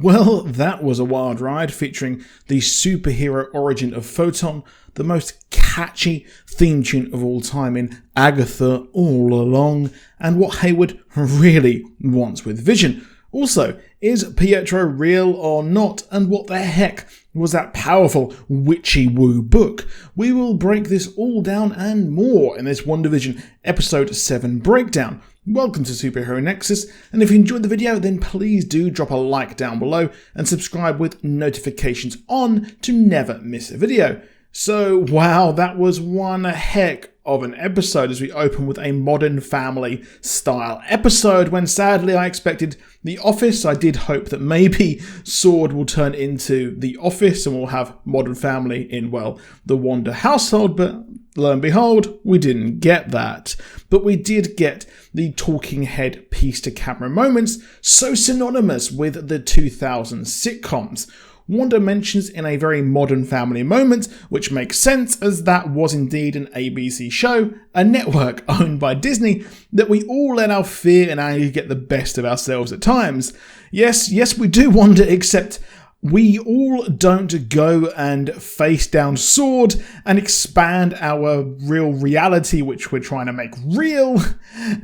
Well, that was a wild ride featuring the superhero origin of Photon, the most catchy theme tune of all time in Agatha All Along, and what Hayward really wants with Vision. Also, is Pietro real or not, and what the heck was that powerful witchy woo book? We will break this all down and more in this Wandavision episode 7 breakdown. Welcome to Superhero Nexus, and if you enjoyed the video then please do drop a like down below and subscribe with notifications on to never miss a video. So wow, that was one heck of an episode as we open with a Modern Family style episode when sadly I expected The Office. I did hope that maybe Sword will turn into The Office and we'll have Modern Family in, well, the Wanda household, but lo and behold, we didn't get that. But we did get the talking head piece to camera moments so synonymous with the 2000s sitcoms. Wanda mentions in a very Modern Family moment, which makes sense as that was indeed an ABC show, a network owned by Disney, that we all let our fear and anger get the best of ourselves at times. Yes, we do Wanda, except we all don't go and face down Sword and expand our real reality, which we're trying to make real,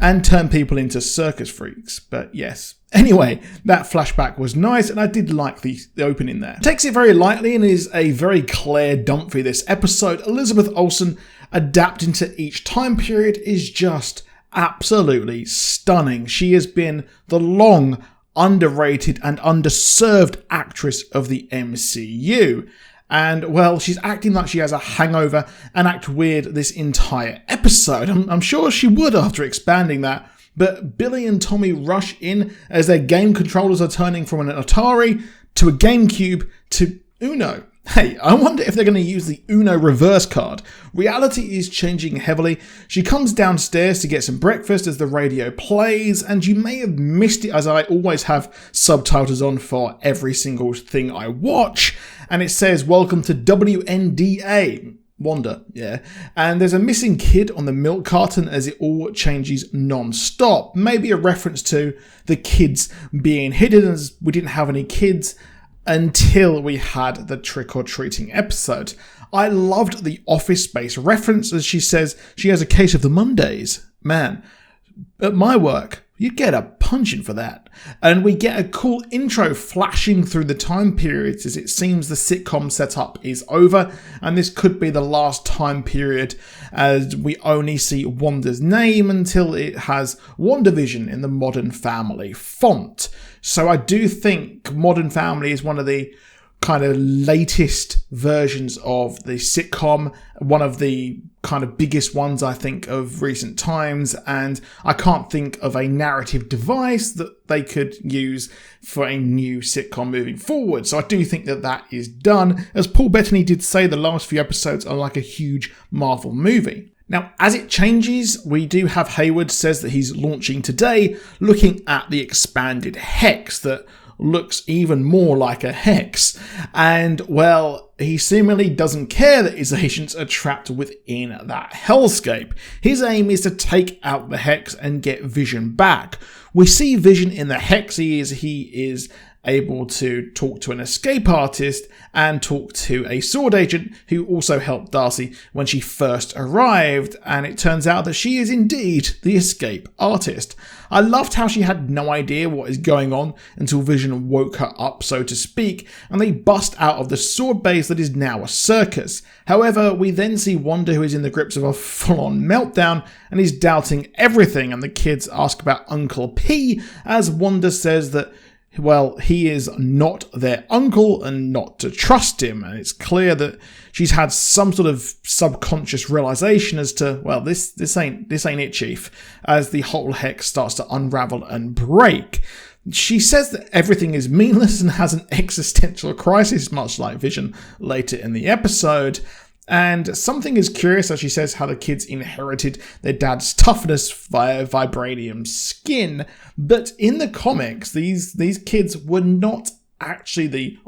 and turn people into circus freaks. But yes. Anyway, that flashback was nice and I did like the opening there. Takes it very lightly and is a very Claire Dunphy this episode. Elizabeth Olsen adapting to each time period is just absolutely stunning. She has been the long underrated and underserved actress of the MCU. And, well, she's acting like she has a hangover and act weird this entire episode. I'm sure she would after expanding that. But Billy and Tommy rush in as their game controllers are turning from an Atari to a GameCube to Uno. Hey, I wonder if they're going to use the Uno reverse card. Reality is changing heavily. She comes downstairs to get some breakfast as the radio plays, and you may have missed it as I always have subtitles on for every single thing I watch, and it says, "Welcome to WNDA." Wanda, yeah. And there's a missing kid on the milk carton as it all changes non-stop. Maybe a reference to the kids being hidden as we didn't have any kids until we had the trick-or-treating episode. I loved the Office Space reference as she says she has a case of the Mondays. Man, at my work, you'd get a punching for that. And we get a cool intro flashing through the time periods as it seems the sitcom setup is over, and this could be the last time period as we only see Wanda's name until it has Wandavision in the Modern Family font. So I do think Modern Family is one of the kind of latest versions of the sitcom, one of the kind of biggest ones I think of recent times, and I can't think of a narrative device that they could use for a new sitcom moving forward. So I do think that that is done. As Paul Bettany did say, the last few episodes are like a huge Marvel movie. Now, as it changes, we do have Hayward says that he's launching today, looking at the expanded hex that looks even more like a hex. And, well, he seemingly doesn't care that his agents are trapped within that hellscape. His aim is to take out the hex and get Vision back. We see Vision in the hex. He is able to talk to an escape artist and talk to a sword agent who also helped Darcy when she first arrived, and it turns out that she is indeed the escape artist. I loved how she had no idea what is going on until Vision woke her up, so to speak, and they bust out of the sword base that is now a circus. However, we then see Wanda, who is in the grips of a full-on meltdown and is doubting everything, and the kids ask about Uncle P as Wanda says that, well, he is not their uncle and not to trust him. And it's clear that she's had some sort of subconscious realization as to, well, this ain't it, Chief, as the whole hex starts to unravel and break. She says that everything is meaningless and has an existential crisis, much like Vision later in the episode. And something is curious, as she says, how the kids inherited their dad's toughness via vibranium skin. But in the comics, these kids were not actually the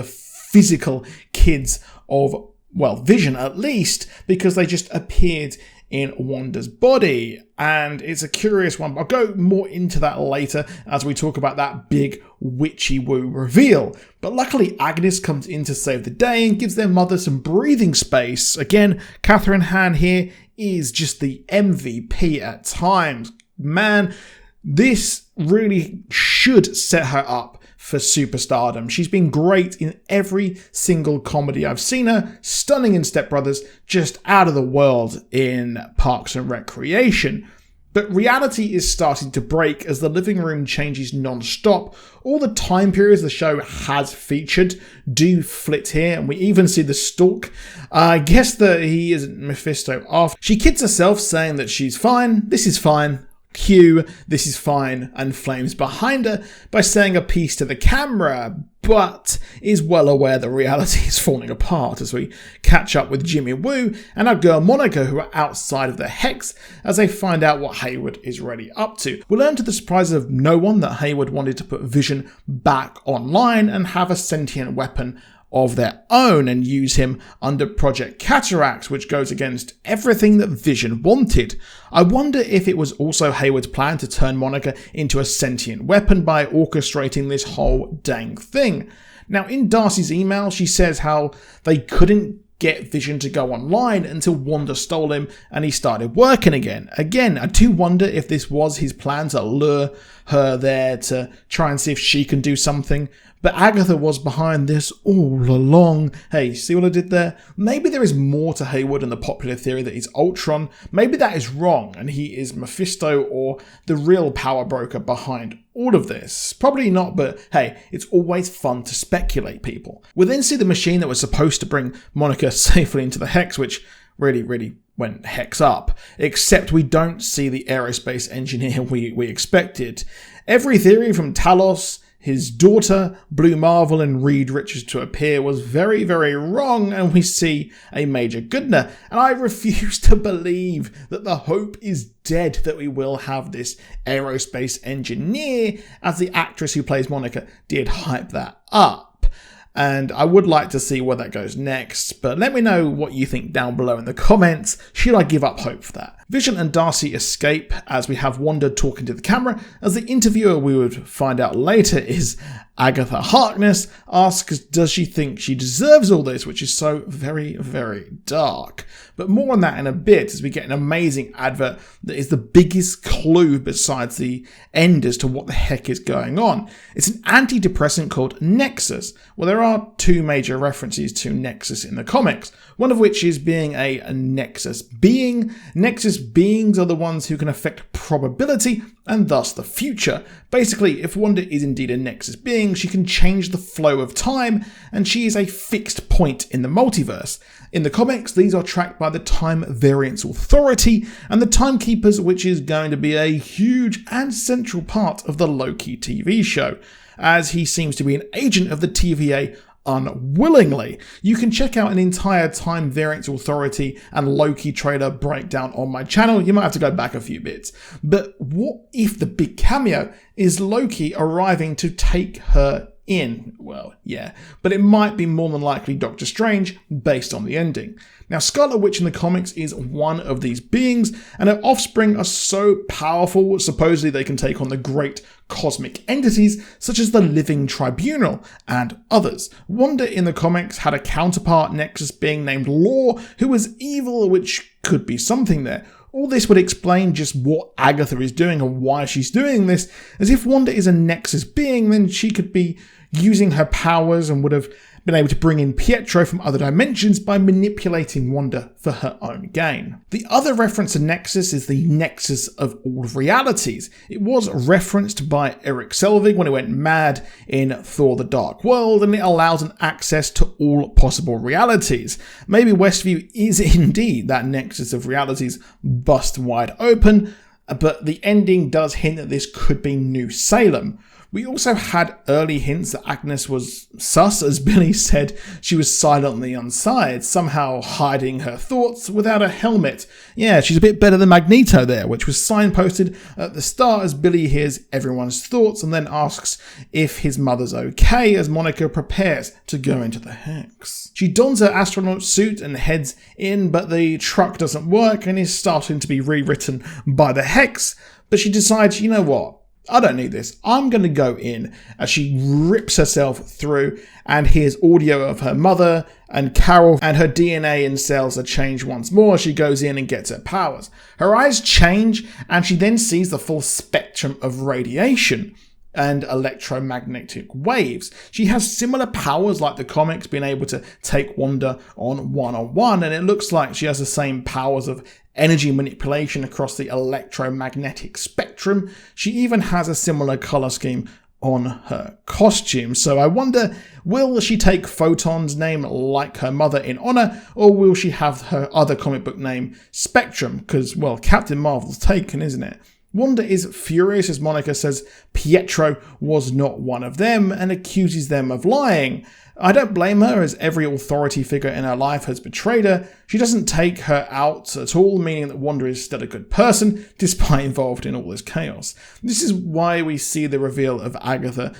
physical kids of, well, Vision at least, because they just appeared in Wanda's body. And it's a curious one, but I'll go more into that later as we talk about that big witchy woo reveal. But luckily Agnes comes in to save the day and gives their mother some breathing space. Again, Catherine Hahn here is just the MVP at times. Man, this really should set her up for superstardom. She's been great in every single comedy I've seen her, stunning in Step Brothers, just out of the world in Parks and Recreation. But reality is starting to break as the living room changes non-stop. All the time periods the show has featured do flit here, and we even see the stalk. I guess that he isn't Mephisto off. She kids herself saying that she's fine, this is fine, Q, this is fine, and flames behind her by saying a piece to the camera, but is well aware that reality is falling apart as we catch up with Jimmy Woo and our girl Monica, who are outside of the Hex as they find out what Hayward is really up to. We learn to the surprise of no one that Hayward wanted to put Vision back online and have a sentient weapon of their own and use him under Project Cataract, which goes against everything that Vision wanted. I wonder if it was also Hayward's plan to turn Monica into a sentient weapon by orchestrating this whole dang thing. Now, in Darcy's email, she says how they couldn't get Vision to go online until Wanda stole him and he started working again. Again, I do wonder if this was his plan to lure her there to try and see if she can do something. But Agatha was behind this all along. Hey, see what I did there? Maybe there is more to Hayward and the popular theory that he's Ultron. Maybe that is wrong and he is Mephisto or the real power broker behind all of this. Probably not, but hey, it's always fun to speculate, people. We then see the machine that was supposed to bring Monica safely into the Hex, which really went Hex up. Except we don't see the aerospace engineer we expected. Every theory from Talos, his daughter, Blue Marvel, and Reed Richards to appear was very wrong, and we see a Major Goodner. And I refuse to believe that the hope is dead that we will have this aerospace engineer, as the actress who plays Monica did hype that up. And I would like to see where that goes next, but let me know what you think down below in the comments. Should I give up hope for that? Vision and Darcy escape as we have Wanda talking to the camera, as the interviewer, we would find out later, is Agatha Harkness, asks does she think she deserves all this, which is so very dark. But more on that in a bit as we get an amazing advert that is the biggest clue besides the end as to what the heck is going on. It's an antidepressant called Nexus. Well, there are two major references to Nexus in the comics, one of which is being a Nexus being. Nexus beings are the ones who can affect probability and thus the future. Basically, if Wanda is indeed a Nexus being, she can change the flow of time, and she is a fixed point in the multiverse. In the comics, these are tracked by the Time Variance Authority and the Timekeepers, which is going to be a huge and central part of the Loki TV show, as he seems to be an agent of the TVA unwillingly. You can check out an entire Time Variance Authority and Loki trailer breakdown on my channel. You might have to go back a few bits. But what if the big cameo is Loki arriving to take her in? Well, yeah, but it might be more than likely Doctor Strange based on the ending. Now, Scarlet Witch in the comics is one of these beings, and her offspring are so powerful, supposedly they can take on the great cosmic entities such as the Living Tribunal and others. Wanda in the comics had a counterpart Nexus being named Law, who was evil, which could be something there. All this would explain just what Agatha is doing and why she's doing this, as if Wanda is a Nexus being, then she could be using her powers and would have been able to bring in Pietro from other dimensions by manipulating Wanda for her own gain. The other reference to Nexus is the Nexus of all realities. It was referenced by Eric Selvig when he went mad in Thor the Dark World, and it allows an access to all possible realities. Maybe Westview is indeed that Nexus of realities bust wide open, but the ending does hint that this could be New Salem. We also had early hints that Agnes was sus, as Billy said she was silent on the inside, somehow hiding her thoughts without a helmet. Yeah, she's a bit better than Magneto there, which was signposted at the start as Billy hears everyone's thoughts and then asks if his mother's okay as Monica prepares to go into the Hex. She dons her astronaut suit and heads in, but the truck doesn't work and is starting to be rewritten by the Hex, but she decides, you know what? I don't need this. I'm going to go in, as she rips herself through and hears audio of her mother and Carol, and her DNA and cells are changed once more as she goes in and gets her powers. Her eyes change and she then sees the full spectrum of radiation and electromagnetic waves. She has similar powers like the comics, being able to take Wanda on one-on-one, and it looks like she has the same powers of energy manipulation across the electromagnetic spectrum. She even has a similar colour scheme on her costume. So I wonder, will she take Photon's name like her mother in honour, or will she have her other comic book name Spectrum? Because, well, Captain Marvel's taken, isn't it? Wanda is furious as Monica says Pietro was not one of them and accuses them of lying. I don't blame her, as every authority figure in her life has betrayed her. She doesn't take her out at all, meaning that Wanda is still a good person, despite involved in all this chaos. This is why we see the reveal of Agatha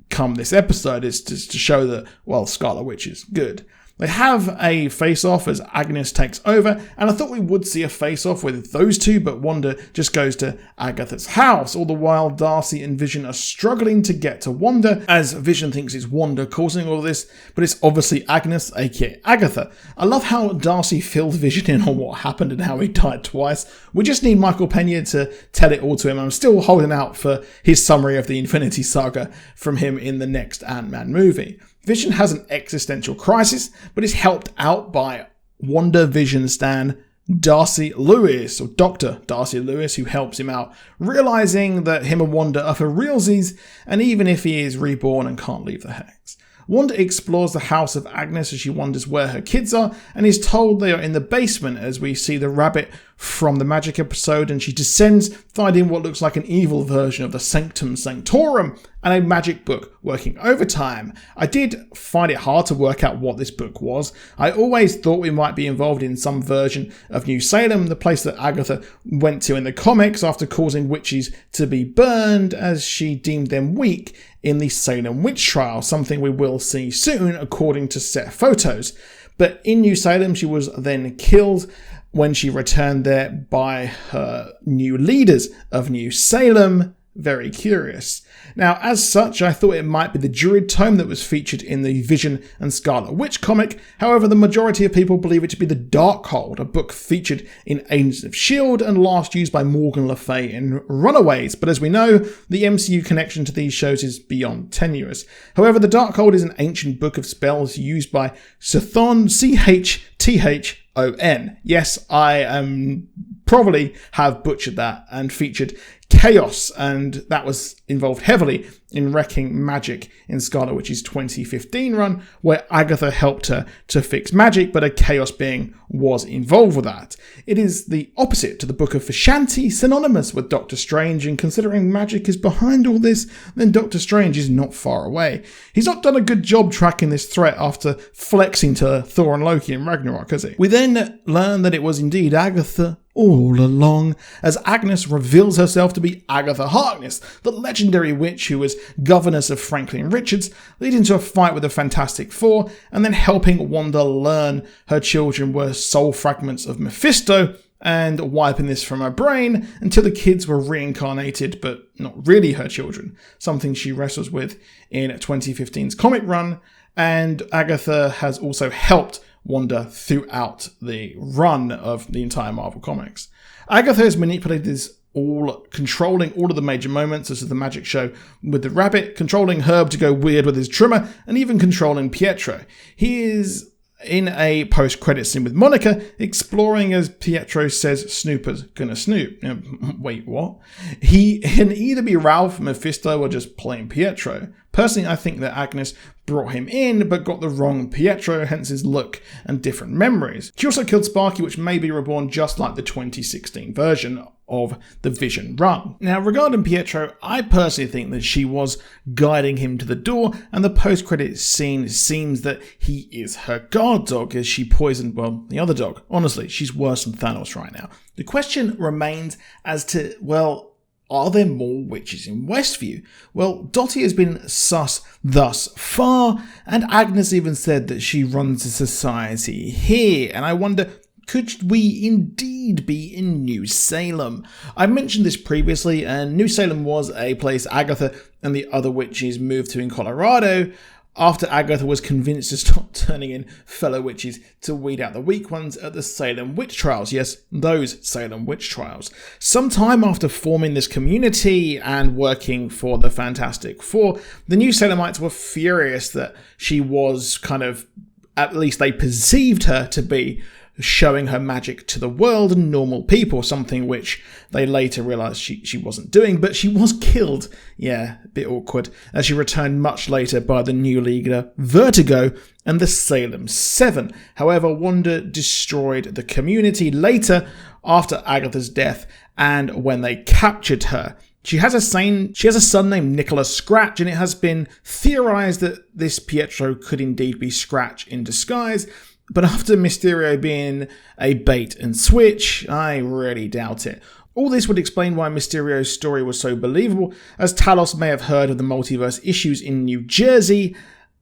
come this episode, is to show that, well, Scarlet Witch is good. They have a face-off as Agnes takes over, and I thought we would see a face-off with those two, but Wanda just goes to Agatha's house. All the while, Darcy and Vision are struggling to get to Wanda, as Vision thinks it's Wanda causing all this, but it's obviously Agnes, aka Agatha. I love how Darcy filled Vision in on what happened and how he died twice. We just need Michael Pena to tell it all to him. I'm still holding out for his summary of the Infinity Saga from him in the next Ant-Man movie. Vision has an existential crisis, but is helped out by Wandavision stan Darcy Lewis, or Dr. Darcy Lewis, who helps him out, realising that him and Wanda are for realsies, and even if he is reborn and can't leave the Hex. Wanda explores the house of Agnes as she wonders where her kids are, and is told they are in the basement as we see the rabbit from the Magic episode, and she descends, finding what looks like an evil version of the Sanctum Sanctorum and a magic book working overtime. I did find it hard to work out what this book was. I always thought we might be involved in some version of New Salem, the place that Agatha went to in the comics after causing witches to be burned as she deemed them weak in the Salem witch trial, something we will see soon according to set photos. But in New Salem, she was then killed when she returned there by her new leaders of New Salem. Very curious. Now, as such, I thought it might be the Druid Tome that was featured in the Vision and Scarlet Witch comic. However, the majority of people believe it to be the Darkhold, a book featured in Agents of S.H.I.E.L.D. and last used by Morgan Le Fay in Runaways. But as we know, the MCU connection to these shows is beyond tenuous. However, the Darkhold is an ancient book of spells used by Chthon, Chthon. Yes, I probably have butchered that, and featured Chaos, and that was involved heavily in wrecking magic in Scarlet Witch's 2015 run, where Agatha helped her to fix magic, but a Chaos being was involved with that. It is the opposite to the Book of Vishanti, synonymous with Doctor Strange, and considering magic is behind all this, then Doctor Strange is not far away. He's not done a good job tracking this threat after flexing to Thor and Loki in Ragnarok, has he? We then learn that it was indeed Agatha all along, as Agnes reveals herself to be Agatha Harkness, the legendary witch who was governess of Franklin Richards, leading to a fight with the Fantastic Four, and then helping Wanda learn her children were soul fragments of Mephisto, and wiping this from her brain until the kids were reincarnated, but not really her children, something she wrestles with in 2015's comic run. And Agatha has also helped Wanda throughout the run of the entire Marvel Comics. Agatha has manipulated this controlling all of the major moments, such as the magic show with the rabbit, controlling Herb to go weird with his trimmer, and even controlling Pietro. He is in a post-credit scene with Monica, exploring as Pietro says Snooper's gonna snoop. Wait, what? He can either be Ralph, Mephisto, or just plain Pietro. Personally, I think that Agnes brought him in, but got the wrong Pietro, hence his look and different memories. She also killed Sparky, which may be reborn just like the 2016 version of the Vision run. Now, regarding Pietro, I personally think that she was guiding him to the door, and the post-credits scene seems that he is her guard dog as she poisoned, well, the other dog. Honestly, she's worse than Thanos right now. The question remains as to, well, are there more witches in Westview? Well, Dottie has been sus thus far, and Agnes even said that she runs a society here, and I wonder, could we indeed be in New Salem? I mentioned this previously, and New Salem was a place Agatha and the other witches moved to in Colorado after Agatha was convinced to stop turning in fellow witches to weed out the weak ones at the Salem witch trials. Yes, those Salem witch trials. Sometime after forming this community and working for the Fantastic Four, the New Salemites were furious that she was kind of, at least they perceived her to be, showing her magic to the world and normal people, something which they later realised she wasn't doing, but she was killed. Yeah, a bit awkward, as she returned much later by the new leader Vertigo and the Salem 7. However, Wanda destroyed the community later after Agatha's death and when they captured her. She has a son named Nicholas Scratch, and it has been theorised that this Pietro could indeed be Scratch in disguise. But after Mysterio being a bait and switch, I really doubt it. All this would explain why Mysterio's story was so believable, as Talos may have heard of the multiverse issues in New Jersey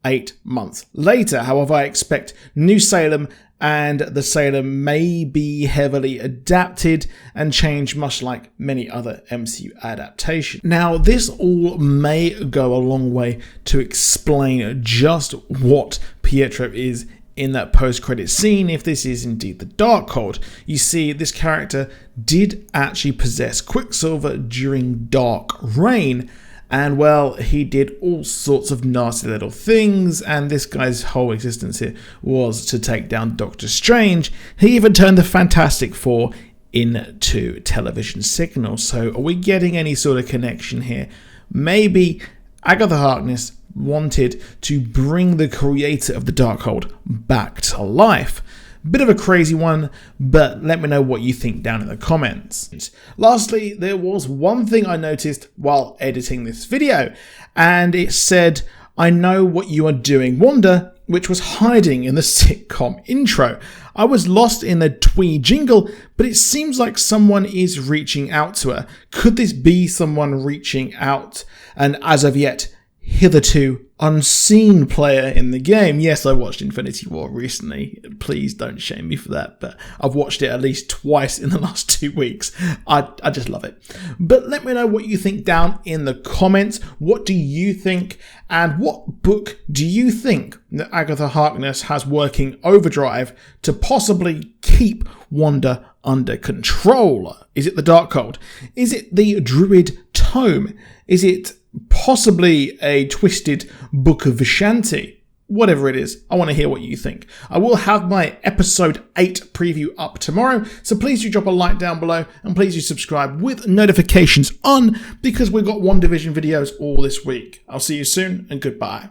8 months later. However, I expect New Salem and the Salem may be heavily adapted and changed, much like many other MCU adaptations. Now, this all may go a long way to explain just what Pietro is in that post-credit scene, if this is indeed the Darkhold. You see, this character did actually possess Quicksilver during Dark Reign, and well, he did all sorts of nasty little things, and this guy's whole existence here was to take down Doctor Strange. He even turned the Fantastic Four into television signals. So are we getting any sort of connection here? Maybe Agatha Harkness wanted to bring the creator of the Darkhold back to life. Bit of a crazy one, but let me know what you think down in the comments. Lastly, there was one thing I noticed while editing this video, and it said, "I know what you are doing, Wanda," which was hiding in the sitcom intro. I was lost in the twee jingle, but it seems like someone is reaching out to her. Could this be someone reaching out, and as of yet, hitherto unseen player in the game? Yes, I watched Infinity War recently. Please don't shame me for that, but I've watched it at least twice in the last 2 weeks. I just love it. But let me know what you think down in the comments. What do you think? And what book do you think that Agatha Harkness has working overdrive to possibly keep Wanda under control? Is it the Darkhold? Is it the Druid Tome? Is it possibly a twisted Book of Vishanti? Whatever it is, I want to hear what you think. I will have my episode 8 preview up tomorrow, so please do drop a like down below, and please do subscribe with notifications on, because we've got Wandavision videos all this week. I'll see you soon, and goodbye.